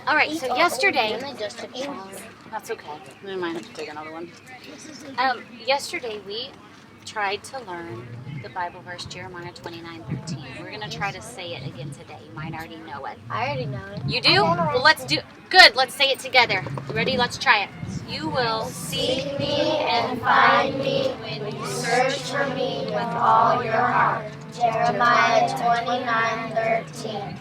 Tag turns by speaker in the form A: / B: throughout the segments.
A: All right, so yesterday, that's okay. We might have to take another one. Yesterday we tried to learn the Bible verse Jeremiah 29:13. We're going to try to say it again today. You might already know it.
B: I already know it.
A: You do? Well, let's do. Good. Let's say it together. You ready? Let's try it. You will
B: Seek me and find me when you search for me with all your heart. Jeremiah 29:13.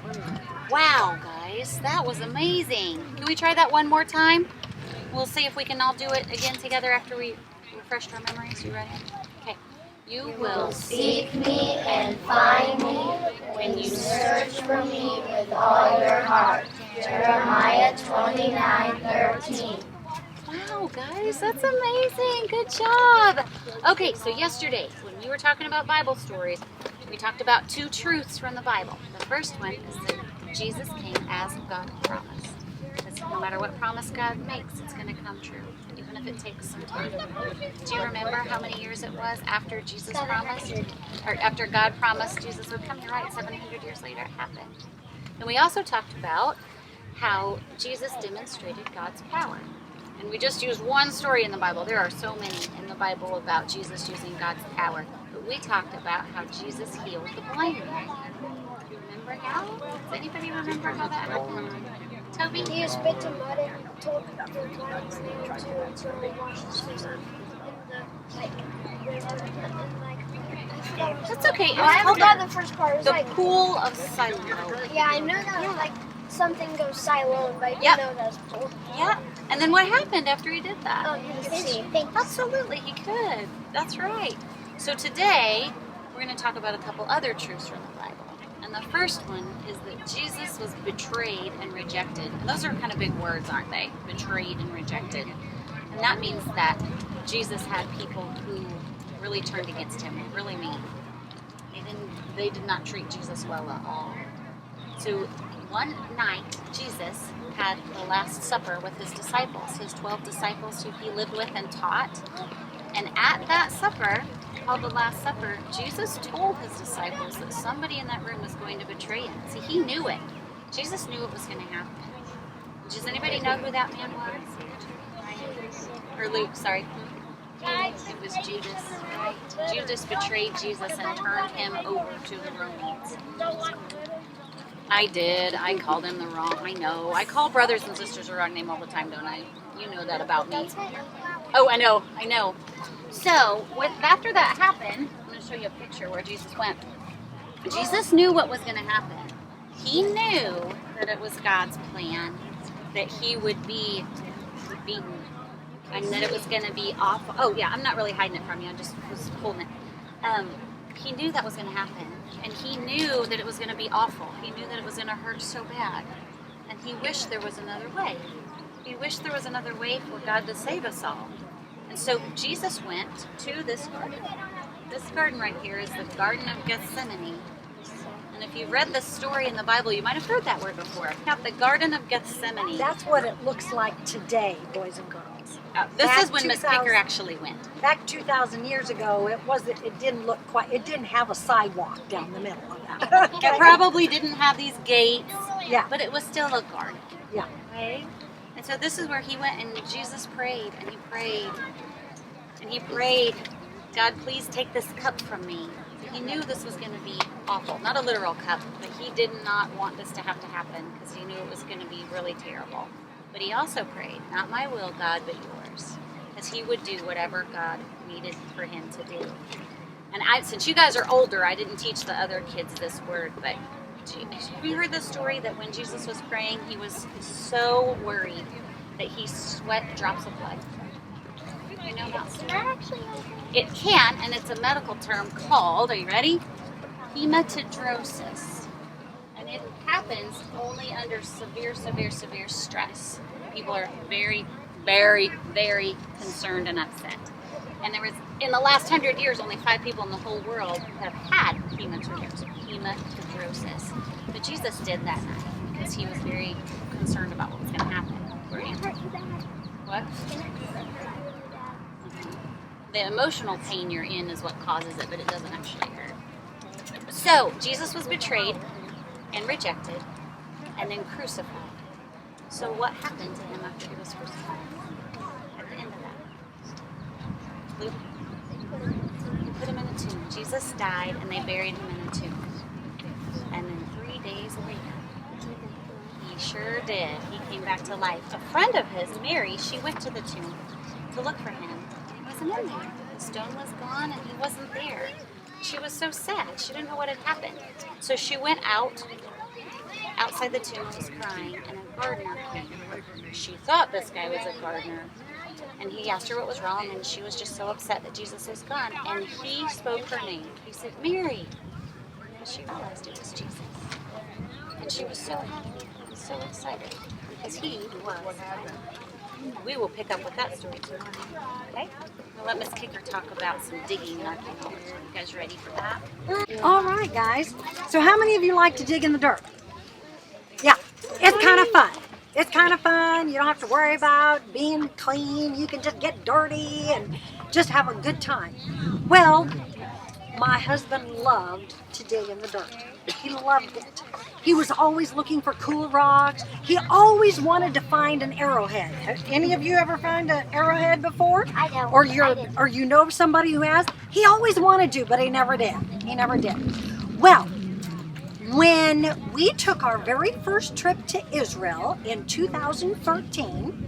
A: Wow, guys, that was amazing. Can we try that one more time? We'll see if we can all do it again together after we refreshed our memories. You ready? Okay. You will
B: Seek me and find me when you search for me with all your heart. Jeremiah 29:13.
A: Wow, guys, that's amazing. Good job. Okay, so yesterday, when we were talking about Bible stories, we talked about two truths from the Bible. The first one is that Jesus came as God promised. Because no matter what promise God makes, it's going to come true, even if it takes some time. Do you remember how many years it was after Jesus promised, or after God promised Jesus would come? You're right, 700 years later it happened. And we also talked about how Jesus demonstrated God's power. And we just used one story in the Bible. There are so many in the Bible about Jesus using God's power. But we talked about how Jesus healed the blind man. Do you remember how? Does anybody remember how that happened? Toby?
C: He spit to mud and told the blind man to wash his face in the river and
A: That's okay.
C: I forgot the first part. It was
A: the pool of Siloam.
C: Yeah, I know that was something goes Siloam, but I didn't know that was pool.
A: Yeah. And then what happened after he did that?
C: Oh, you could see.
A: Absolutely, he could. That's right. So today, we're going to talk about a couple other truths from the Bible. And the first one is that Jesus was betrayed and rejected. And those are kind of big words, aren't they? Betrayed and rejected. And that means that Jesus had people who really turned against him, really mean. They did not treat Jesus well at all. So one night, Jesus had the Last Supper with his disciples, his 12 disciples who he lived with and taught. And at that supper, called the Last Supper, Jesus told his disciples that somebody in that room was going to betray him. See, he knew it. Jesus knew it was going to happen. Does anybody know who that man was? Or Luke, sorry. It was Judas. Judas betrayed Jesus and turned him over to the Romans. I did. I called him the wrong. I know. I call brothers and sisters the wrong name all the time, don't I? You know that about me. Oh, I know. So, after that happened, I'm going to show you a picture where Jesus went. Jesus knew what was going to happen. He knew that it was God's plan that he would be beaten and that it was going to be awful. Oh, yeah, I'm not really hiding it from you. I just was holding it. He knew that was going to happen. And he knew that it was going to be awful. He knew that it was going to hurt so bad. And he wished there was another way. He wished there was another way for God to save us all. And so Jesus went to this garden. This garden right here is the Garden of Gethsemane. And if you've read this story in the Bible, you might have heard that word before. Now, the Garden of Gethsemane.
D: That's what it looks like today, boys and girls.
A: This is when Miss Picker actually went.
D: Back 2,000 years ago, it didn't have a sidewalk down the middle of that.
A: It probably didn't have these gates.
D: Yeah.
A: But it was still a garden.
D: Yeah.
A: Right? And so this is where he went, and Jesus prayed, and he prayed, and he prayed, God, please take this cup from me. He knew this was going to be awful. Not a literal cup, but he did not want this to have to happen because he knew it was going to be really terrible. But he also prayed, not my will, God, but yours, as he would do whatever God needed for him to do. And since you guys are older, I didn't teach the other kids this word, but have you heard the story that when Jesus was praying, he was so worried that he sweat drops of blood? You know that story? It can, and it's a medical term called, are you ready? Hematidrosis. And it happens only under severe stress. People are very, very, very concerned and upset. And there was, in the last 100 years, only 5 people in the whole world have had hematidrosis. But Jesus did that night because he was very concerned about what was going to happen. What? The emotional pain you're in is what causes it, but it doesn't actually hurt. So, Jesus was betrayed and rejected and then crucified. So what happened to him after he was crucified? At the end of that. Luke? They put him in a tomb. Jesus died and they buried him in a tomb. And then 3 days later, he sure did. He came back to life. A friend of his, Mary, she went to the tomb to look for him. He wasn't in there. The stone was gone and he wasn't there. She was so sad. She didn't know what had happened. So she went outside the tomb, was crying, and a gardener came. She thought this guy was a gardener. And he asked her what was wrong, and she was just so upset that Jesus was gone. And he spoke her name. He said, Mary. And she realized it was Jesus. And she was so happy, so excited, because he was. We will pick up with that story tomorrow. Okay? We'll let Miss Kicker talk about some digging and archaeology. You guys ready for that?
D: All right, guys. So how many of you like to dig in the dirt? Yeah, it's kind of fun. It's kind of fun. You don't have to worry about being clean. You can just get dirty and just have a good time. Well, my husband loved to dig in the dirt. He loved it. He was always looking for cool rocks. He always wanted to find an arrowhead. Have any of you ever found an arrowhead before?
B: I don't.
D: Or you know of somebody who has? He always wanted to, but he never did. He never did. Well, when we took our very first trip to Israel in 2013,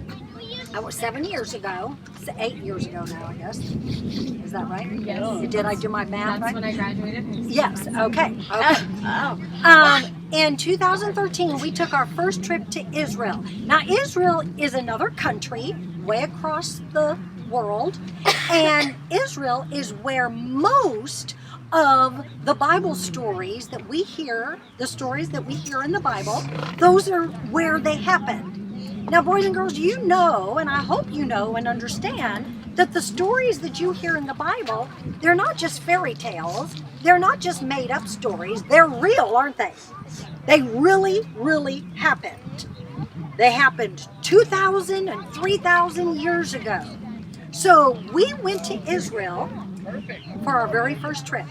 D: that was 7 years ago. It's 8 years ago now, I guess. Is that right?
E: Yes.
D: Did I do my math
E: That's
D: right?
E: when I graduated.
D: Yes, okay. In 2013, we took our first trip to Israel. Now, Israel is another country way across the world, and Israel is where most of the Bible stories that we hear, the stories that we hear in the Bible, those are where they happened. Now, boys and girls, you know, and I hope you know and understand, that the stories that you hear in the Bible, they're not just fairy tales, they're not just made up stories, they're real, aren't they? They really, really happened. They happened 2,000 and 3,000 years ago. So we went to Israel for our very first trip.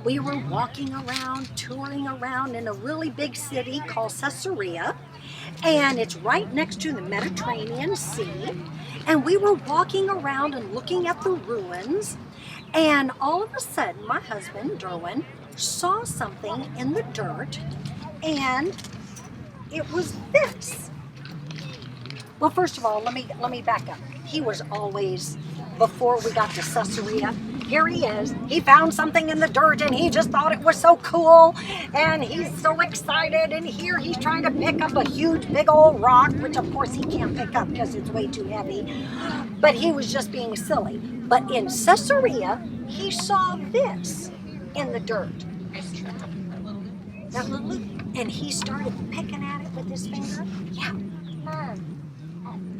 D: We were walking around, touring around in a really big city called Caesarea, and it's right next to the Mediterranean Sea. And we were walking around and looking at the ruins, and all of a sudden, my husband, Derwin, saw something in the dirt, and it was this. Well, first of all, let me back up. He was always, before we got to Caesarea, here he is. He found something in the dirt and he just thought it was so cool and he's so excited, and here he's trying to pick up a huge big old rock, which of course he can't pick up because it's way too heavy, but he was just being silly. But in Caesarea, he saw this in the dirt. That little, and he started picking at it with his finger. Yeah.
B: I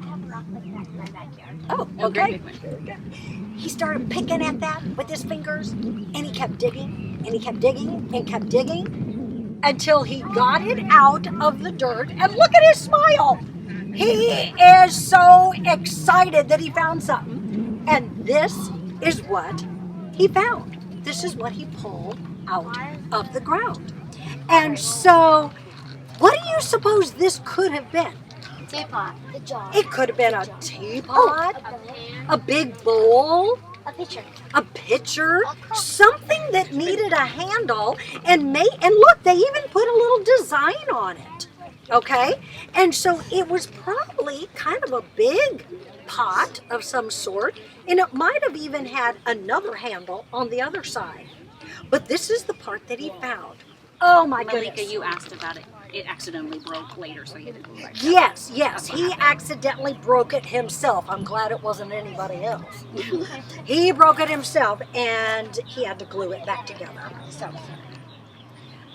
B: have a rock like that in my backyard.
D: Oh, okay. He started picking at that with his fingers, and he kept digging, and he kept digging, and kept digging, until he got it out of the dirt. And look at his smile. He is so excited that he found something. And this is what he found. This is what he pulled out of the ground. And so, what do you suppose this could have been?
A: Teapot.
B: Good job.
D: It could have been a teapot, a big bowl,
B: A picture.
D: a pitcher, something that needed a handle, and look, they even put a little design on it. Okay? And so it was probably kind of a big pot of some sort, and it might have even had another handle on the other side. But this is the part that he found. Oh my
A: Malika,
D: goodness.
A: you asked about it. It accidentally broke later, so you had to go right.
D: Yes, he accidentally broke it himself. I'm glad it wasn't anybody else. He broke it himself, and he had to glue it back together. So,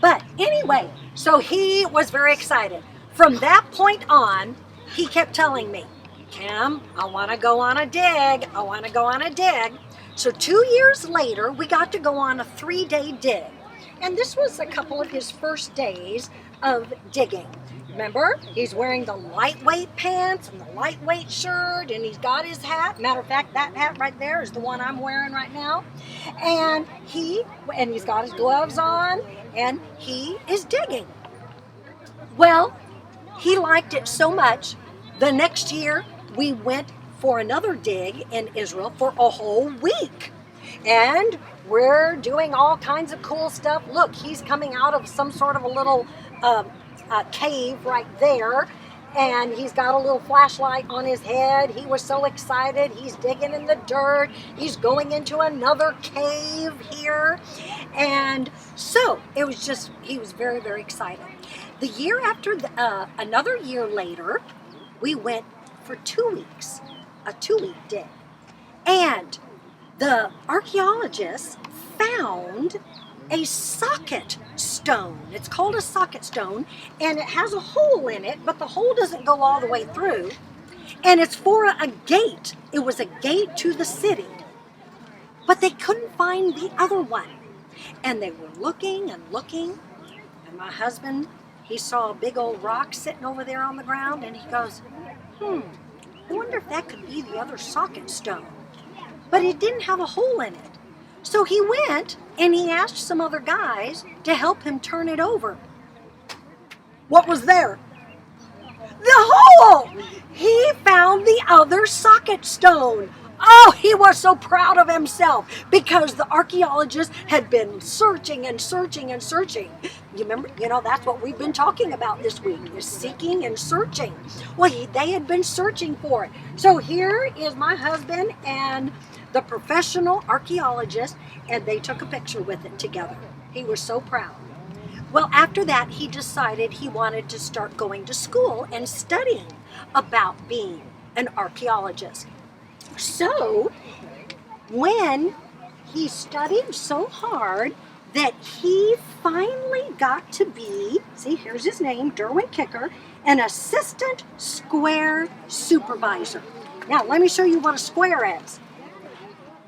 D: but anyway, so he was very excited. From that point on, he kept telling me, Kim, I want to go on a dig. I want to go on a dig. So 2 years later, we got to go on a 3-day dig. And this was a couple of his first days of digging. Remember, he's wearing the lightweight pants and the lightweight shirt, and he's got his hat. Matter of fact, that hat right there is the one I'm wearing right now. And he's got his gloves on, and he is digging. Well, he liked it so much, the next year we went for another dig in Israel for a whole week. And we're doing all kinds of cool stuff. Look, he's coming out of some sort of a little cave right there. And he's got a little flashlight on his head. He was so excited. He's digging in the dirt. He's going into another cave here. And so it was just, he was very, very excited. The year after, another year later, we went for 2 weeks, a 2-week dig. And the archaeologists found a socket stone. It's called a socket stone, and it has a hole in it, but the hole doesn't go all the way through. And it's for a gate. It was a gate to the city. But they couldn't find the other one. And they were looking and looking, and my husband, he saw a big old rock sitting over there on the ground, and he goes, I wonder if that could be the other socket stone. But it didn't have a hole in it. So he went and he asked some other guys to help him turn it over. What was there? The hole! He found the other socket stone. Oh, he was so proud of himself because the archaeologists had been searching and searching and searching. You remember, that's what we've been talking about this week, is seeking and searching. Well, they had been searching for it. So here is my husband and the professional archaeologist, and they took a picture with it together. He was so proud. Well, after that, he decided he wanted to start going to school and studying about being an archaeologist. So, when he studied so hard that he finally got to be, see, here's his name, Derwin Kicker, an assistant square supervisor. Now, let me show you what a square is.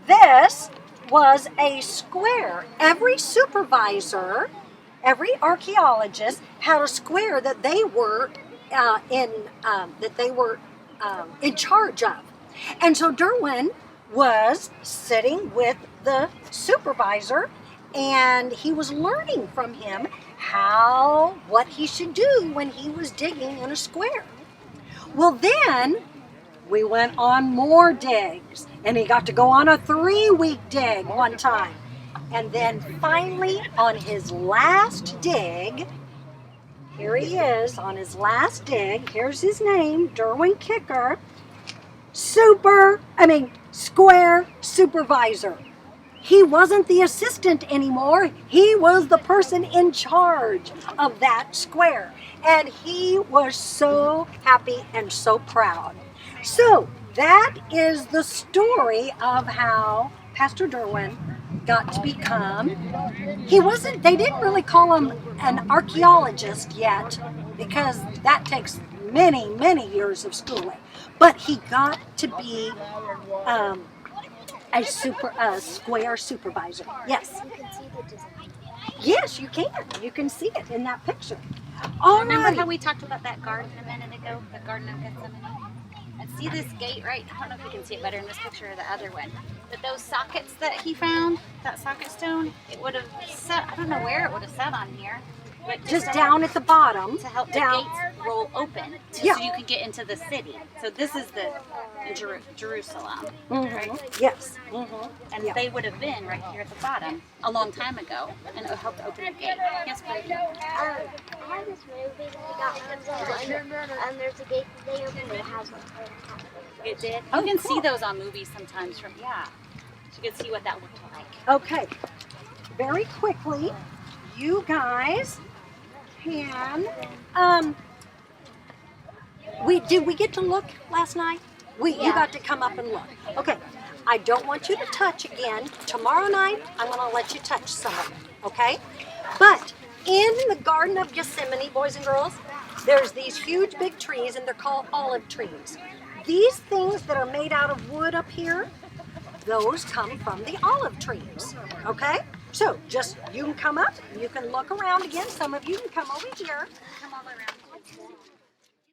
D: This was a square. Every supervisor, every archaeologist had a square that they were in charge of. And so Derwin was sitting with the supervisor, and he was learning from him what he should do when he was digging in a square. Well, then we went on more digs, and he got to go on a 3-week dig one time. And then finally, on his last dig, here he is on his last dig. Here's his name, Derwin Kicker, square supervisor. He wasn't the assistant anymore. He was the person in charge of that square. And he was so happy and so proud. So that is the story of how Pastor Derwin got to become, they didn't really call him an archaeologist yet, because that takes many, many years of schooling. But he got to be a square supervisor. Yes.
C: You can see the design.
D: Yes, you can. You can see it in that picture.
A: Remember how we talked about that garden a minute ago? The Garden of Gethsemane? And see this gate, right? I don't know if you can see it better in this picture or the other one. But those sockets that he found, that socket stone, it would have set, I don't know where it would have set on here. But
D: just down at the bottom.
A: To help the
D: down.
A: gates roll open so you can get into the city. So this is the Jerusalem, right?
D: Yes.
A: And they would have been right here at the bottom a long time ago, and it helped open the gate. Yes, Brady?
C: I have this movie that I got and there's a gate that they opened that has one.
A: It did?
D: Oh,
A: You can
D: cool.
A: see those on movies sometimes from, So you can see what that looked like.
D: Okay. Very quickly, you guys can, did we get to look last night? You got to come up and look. Okay, I don't want you to touch again. Tomorrow night, I'm going to let you touch some of it, okay? But in the Garden of Gethsemane, boys and girls, there's these huge big trees, and they're called olive trees. These things that are made out of wood up here, those come from the olive trees, okay? So you can come up, you can look around again. Some of you can come over here.